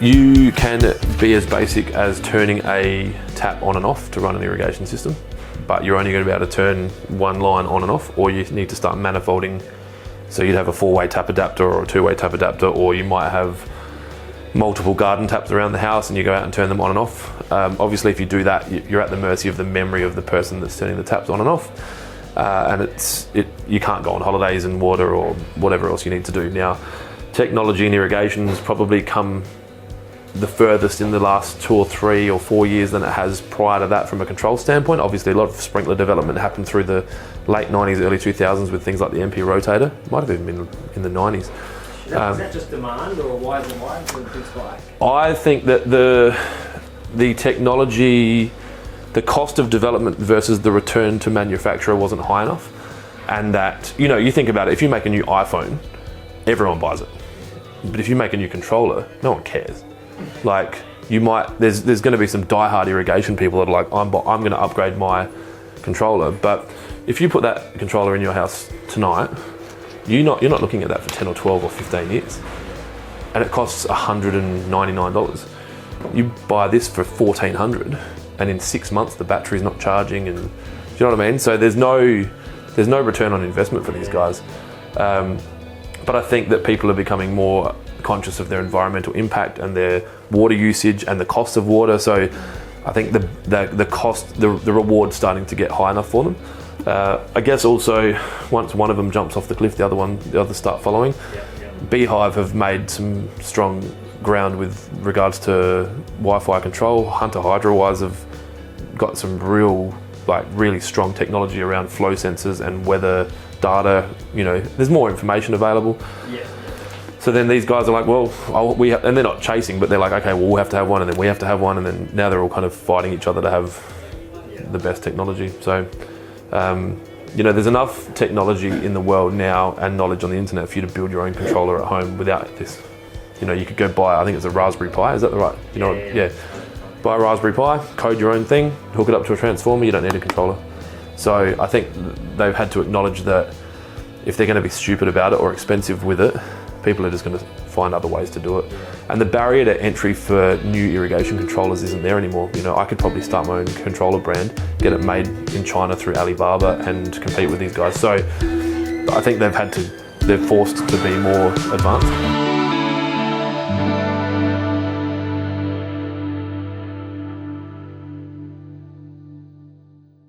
You can be as basic as turning a tap on and off to run an irrigation system, but you're only going to be able to turn one line on and off, or you need to start manifolding. So you'd have a 4-way tap adapter or a 2-way tap adapter, or you might have multiple garden taps around the house and you go out and turn them on and off. Obviously, if you do that, you're at the mercy of the memory of the person that's turning the taps on and off. And you can't go on holidays and water or whatever else you need to do. Now, technology in irrigation has probably come the furthest in the last 2 or 3 or 4 years than it has prior to that from a control standpoint. Obviously, a lot of sprinkler development happened through the late 90s, early 2000s with things like the MP rotator. Might have even been in the 90s. Is that just demand, or why is it why it's a big spike? I think that the technology, the cost of development versus the return to manufacturer wasn't high enough, and that, you know, you think about it, if you make a new iPhone, everyone buys it, but if you make a new controller, no one cares. Like, there's going to be some die-hard irrigation people that are like, I'm going to upgrade my controller, but if you put that controller in your house tonight, you're not looking at that for 10 or 12 or 15 years. And it costs $199. You buy this for $1,400, and in 6 months the battery's not charging, and do you know what I mean? So there's no return on investment for these guys. But I think that people are becoming more conscious of their environmental impact and their water usage and the cost of water. So I think the cost, the reward's starting to get high enough for them. I guess also, once one of them jumps off the cliff, the others start following. b-hyve have made some strong ground with regards to Wi-Fi control. Hunter Hydro-wise have got some really strong technology around flow sensors and weather data. You know, there's more information available. Yeah. So then these guys are like, well, and they're not chasing, but they're like, okay, well, we'll have to have one, and then we have to have one, and then now they're all kind of fighting each other to have the best technology. So, you know, there's enough technology in the world now and knowledge on the internet for you to build your own controller at home without this. You know, you could go buy, I think it's a Raspberry Pi, is that the right? You know, yeah. Buy a Raspberry Pi, code your own thing, hook it up to a transformer, you don't need a controller. So I think they've had to acknowledge that if they're going to be stupid about it or expensive with it, people are just going to find other ways to do it. And the barrier to entry for new irrigation controllers isn't there anymore. You know, I could probably start my own controller brand, get it made in China through Alibaba, and compete with these guys. So I think they're forced to be more advanced.